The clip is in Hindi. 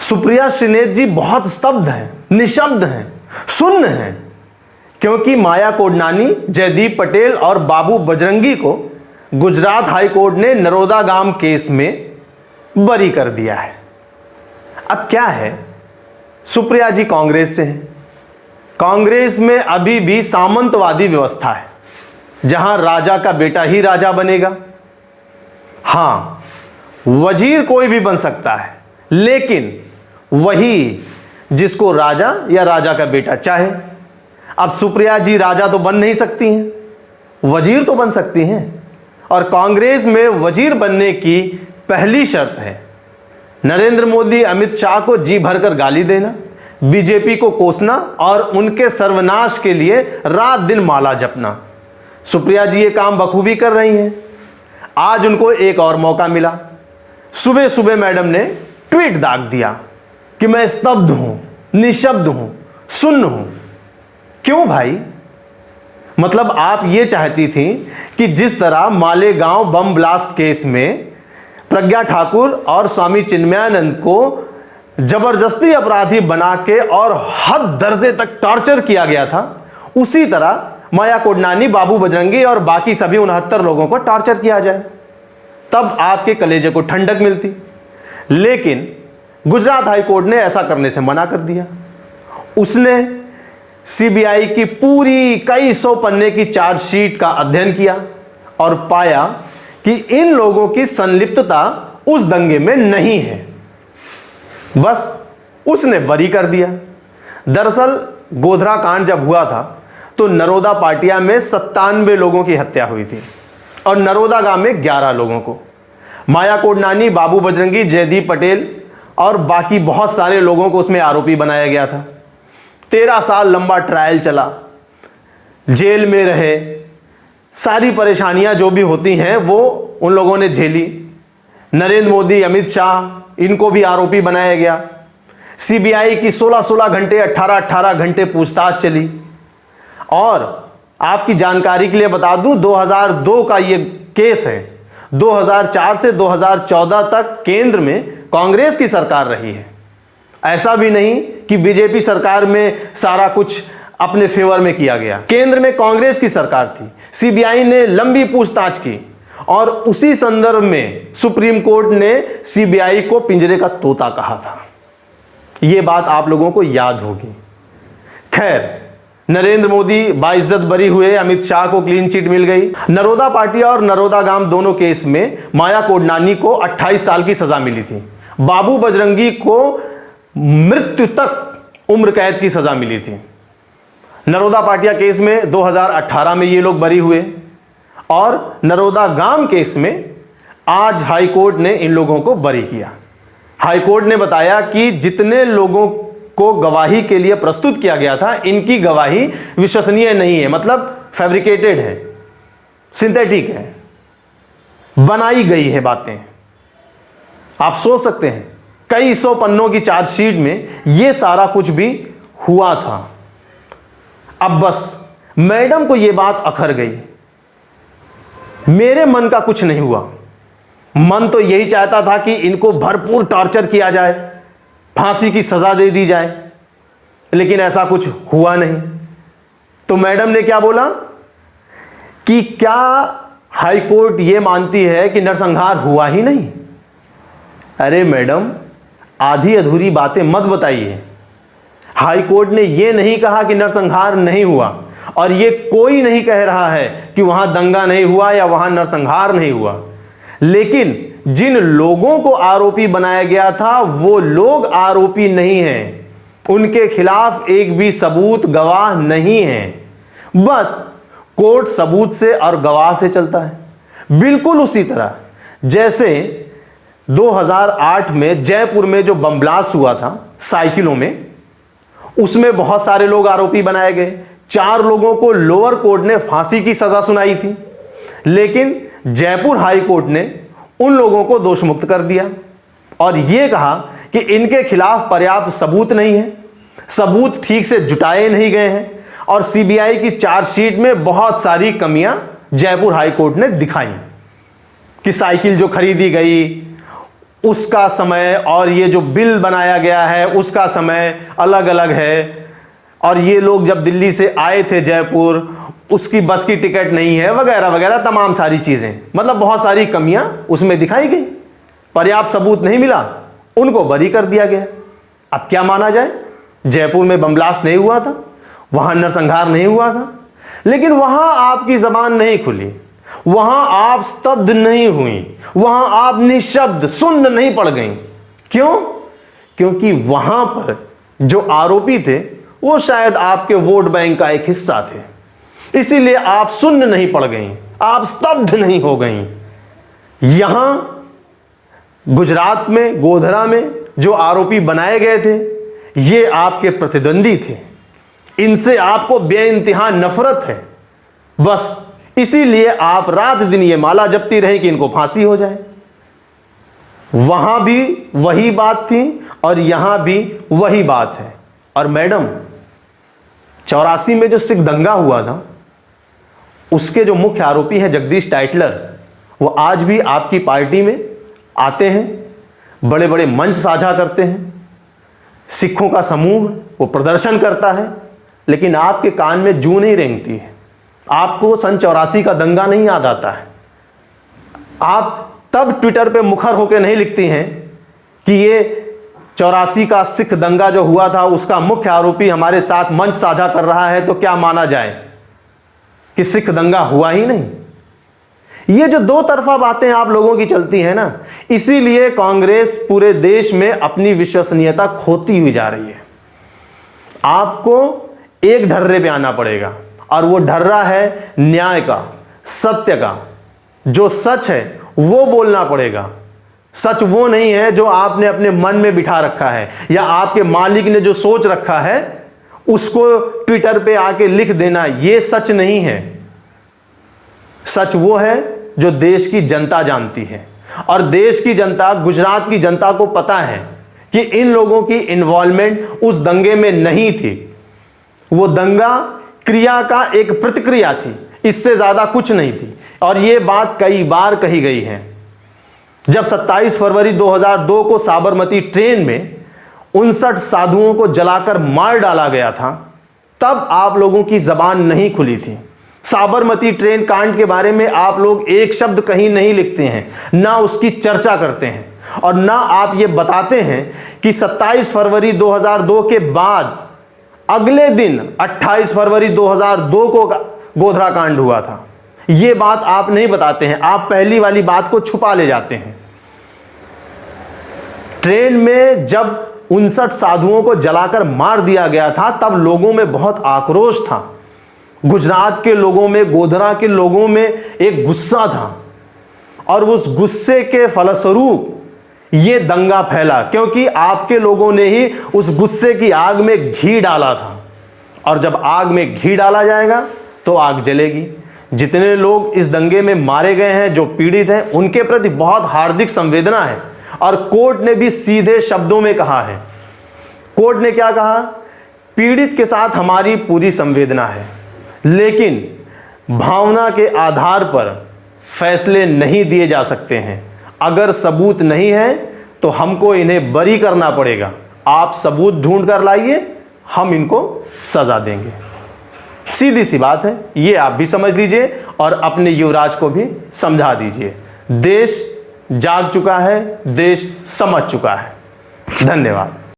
सुप्रिया श्रीनेत जी बहुत स्तब्ध हैं, निशब्द हैं, सुन्न हैं, क्योंकि माया कोडनानी, जयदीप पटेल और बाबू बजरंगी को गुजरात हाई कोर्ट ने नरोदा गांव केस में बरी कर दिया है। अब क्या है, सुप्रिया जी कांग्रेस से हैं। कांग्रेस में अभी भी सामंतवादी व्यवस्था है, जहां राजा का बेटा ही राजा बनेगा। हां, वजीर कोई भी बन सकता है, लेकिन वही जिसको राजा या राजा का बेटा चाहे। अब सुप्रिया जी राजा तो बन नहीं सकती हैं, वजीर तो बन सकती हैं। और कांग्रेस में वजीर बनने की पहली शर्त है नरेंद्र मोदी, अमित शाह को जी भरकर गाली देना, बीजेपी को कोसना और उनके सर्वनाश के लिए रात दिन माला जपना। सुप्रिया जी ये काम बखूबी कर रही हैं। आज उनको एक और मौका मिला। सुबह सुबह मैडम ने ट्वीट दाग दिया कि मैं स्तब्ध हूं, निशब्द हूं, सुन्न हूं। क्यों भाई? मतलब आप ये चाहती थी कि जिस तरह मालेगांव बम ब्लास्ट केस में प्रज्ञा ठाकुर और स्वामी चिन्मयानंद को जबरदस्ती अपराधी बना के और हद दर्जे तक टॉर्चर किया गया था, उसी तरह माया कोडनानी, बाबू बजरंगी और बाकी सभी 69 लोगों को टॉर्चर किया जाए, तब आपके कलेजे को ठंडक मिलती। लेकिन गुजरात हाई कोर्ट ने ऐसा करने से मना कर दिया। उसने सीबीआई की पूरी कई सौ पन्ने की चार्जशीट का अध्ययन किया और पाया कि इन लोगों की संलिप्तता उस दंगे में नहीं है। बस उसने बरी कर दिया। दरअसल गोधरा कांड जब हुआ था तो नरोदा पाटिया में 97 लोगों की हत्या हुई थी और नरोदा गांव में 11 लोगों को। माया कोडनानी, बाबू बजरंगी, जयदीप पटेल और बाकी बहुत सारे लोगों को उसमें आरोपी बनाया गया था। 13 साल लंबा ट्रायल चला, जेल में रहे, सारी परेशानियां जो भी होती हैं वो उन लोगों ने झेली। नरेंद्र मोदी, अमित शाह, इनको भी आरोपी बनाया गया। सीबीआई की 16-16 घंटे, 18-18 घंटे पूछताछ चली। और आपकी जानकारी के लिए बता दूं, 2002 का ये केस है। 2004 से 2014 तक केंद्र में कांग्रेस की सरकार रही है। ऐसा भी नहीं कि बीजेपी सरकार में सारा कुछ अपने फेवर में किया गया। केंद्र में कांग्रेस की सरकार थी। सीबीआई ने लंबी पूछताछ की और उसी संदर्भ में सुप्रीम कोर्ट ने सीबीआई को पिंजरे का तोता कहा था। यह बात आप लोगों को याद होगी। खैर, नरेंद्र मोदी बाइज्जत बरी हुए, अमित शाह को क्लीन चिट मिल गई। नरोदा पाटिया और नरोदा गांव दोनों केस में माया कोडनानी को 28 साल की सजा मिली थी। बाबू बजरंगी को मृत्यु तक उम्र कैद की सजा मिली थी। नरोदा पाटिया केस में 2018 में ये लोग बरी हुए और नरोदा गांव केस में आज हाई कोर्ट ने इन लोगों को बरी किया। हाई कोर्ट ने बताया कि जितने लोगों को गवाही के लिए प्रस्तुत किया गया था, इनकी गवाही विश्वसनीय नहीं है, मतलब फैब्रिकेटेड है, सिंथेटिक है, बनाई गई है बातें। आप सोच सकते हैं, कई सौ पन्नों की चार्जशीट में यह सारा कुछ भी हुआ था। अब बस मैडम को यह बात अखर गई। मेरे मन का कुछ नहीं हुआ। मन तो यही चाहता था कि इनको भरपूर टॉर्चर किया जाए, फांसी की सजा दे दी जाए, लेकिन ऐसा कुछ हुआ नहीं। तो मैडम ने क्या बोला कि क्या हाई कोर्ट यह मानती है कि नरसंहार हुआ ही नहीं? अरे मैडम, आधी अधूरी बातें मत बताइए। हाई कोर्ट ने यह नहीं कहा कि नरसंहार नहीं हुआ, और यह कोई नहीं कह रहा है कि वहां दंगा नहीं हुआ या वहां नरसंहार नहीं हुआ। लेकिन जिन लोगों को आरोपी बनाया गया था वो लोग आरोपी नहीं हैं, उनके खिलाफ एक भी सबूत, गवाह नहीं है। बस कोर्ट सबूत से और गवाह से चलता है। बिल्कुल उसी तरह जैसे 2008 में जयपुर में जो बम ब्लास्ट हुआ था साइकिलों में, उसमें बहुत सारे लोग आरोपी बनाए गए। 4 लोगों को लोअर कोर्ट ने फांसी की सजा सुनाई थी, लेकिन जयपुर हाई कोर्ट ने उन लोगों को दोष मुक्त कर दिया और यह कहा कि इनके खिलाफ पर्याप्त सबूत नहीं है, सबूत ठीक से जुटाए नहीं गए हैं, और सीबीआई की चार्जशीट में बहुत सारी कमियां जयपुर हाई कोर्ट ने दिखाई कि साइकिल जो खरीदी गई उसका समय और ये जो बिल बनाया गया है उसका समय अलग अलग है, और ये लोग जब दिल्ली से आए थे जयपुर, उसकी बस की टिकट नहीं है, वगैरह वगैरह तमाम सारी चीज़ें, मतलब बहुत सारी कमियां उसमें दिखाई गई। पर्याप्त सबूत नहीं मिला, उनको बरी कर दिया गया। अब क्या माना जाए? जयपुर में बम ब्लास्ट नहीं हुआ था, वहां नरसंहार नहीं हुआ था, लेकिन वहां आपकी जबान नहीं खुली, वहां आप स्तब्ध नहीं हुई, वहां आप निशब्द सुन्न नहीं पड़ गई। क्यों? क्योंकि वहां पर जो आरोपी थे वो शायद आपके वोट बैंक का एक हिस्सा थे, इसीलिए आप सुन्न नहीं पड़ गई, आप स्तब्ध नहीं हो गई। यहां गुजरात में गोधरा में जो आरोपी बनाए गए थे ये आपके प्रतिद्वंदी थे, इनसे आपको बेइंतहा नफरत है, बस इसीलिए आप रात दिन ये माला जपती रही कि इनको फांसी हो जाए। वहां भी वही बात थी और यहां भी वही बात है। और मैडम, 84 में जो सिख दंगा हुआ था उसके जो मुख्य आरोपी हैं जगदीश टाइटलर, वो आज भी आपकी पार्टी में आते हैं, बड़े बड़े मंच साझा करते हैं, सिखों का समूह वो प्रदर्शन करता है, लेकिन आपके कान में जूं नहीं रेंगती है। आपको सन 84 का दंगा नहीं याद आता है। आप तब ट्विटर पे मुखर होकर नहीं लिखती हैं कि ये 84 का सिख दंगा जो हुआ था उसका मुख्य आरोपी हमारे साथ मंच साझा कर रहा है, तो क्या माना जाए कि सिख दंगा हुआ ही नहीं। ये जो दो तरफा बातें आप लोगों की चलती हैं ना, इसीलिए कांग्रेस पूरे देश में अपनी विश्वसनीयता खोती हुई जा रही है। आपको एक ढर्रे पे आना पड़ेगा, और वो ढर्रा है न्याय का, सत्य का। जो सच है वो बोलना पड़ेगा। सच वो नहीं है जो आपने अपने मन में बिठा रखा है या आपके मालिक ने जो सोच रखा है उसको ट्विटर पे आके लिख देना, ये सच नहीं है। सच वो है जो देश की जनता जानती है, और देश की जनता, गुजरात की जनता को पता है कि इन लोगों की इन्वॉल्वमेंट उस दंगे में नहीं थी। वो दंगा क्रिया का एक प्रतिक्रिया थी, इससे ज्यादा कुछ नहीं थी। और ये बात कई बार कही गई है। जब 27 फरवरी 2002 को साबरमती ट्रेन में 59 साधुओं को जलाकर मार डाला गया था, तब आप लोगों की जबान नहीं खुली थी। साबरमती ट्रेन कांड के बारे में आप लोग एक शब्द कहीं नहीं लिखते हैं, ना उसकी चर्चा करते हैं, और ना आप ये बताते हैं कि 27 फरवरी 2002 के बाद अगले दिन 28 फरवरी 2002 को गोधरा कांड हुआ था। ये बात आप नहीं बताते हैं, आप पहली वाली बात को छुपा ले जाते हैं। ट्रेन में जब 59 साधुओं को जलाकर मार दिया गया था तब लोगों में बहुत आक्रोश था। गुजरात के लोगों में, गोधरा के लोगों में एक गुस्सा था, और उस गुस्से के फलस्वरूप ये दंगा फैला, क्योंकि आपके लोगों ने ही उस गुस्से की आग में घी डाला था। और जब आग में घी डाला जाएगा तो आग जलेगी। जितने लोग इस दंगे में मारे गए हैं, जो पीड़ित हैं, उनके प्रति बहुत हार्दिक संवेदना है। और कोर्ट ने भी सीधे शब्दों में कहा है। कोर्ट ने क्या कहा? पीड़ित के साथ हमारी पूरी संवेदना है, लेकिन भावना के आधार पर फैसले नहीं दिए जा सकते हैं। अगर सबूत नहीं है तो हमको इन्हें बरी करना पड़ेगा। आप सबूत ढूंढ कर लाइए, हम इनको सजा देंगे। सीधी सी बात है, ये आप भी समझ लीजिए और अपने युवराज को भी समझा दीजिए। देश जाग चुका है, देश समझ चुका है। धन्यवाद।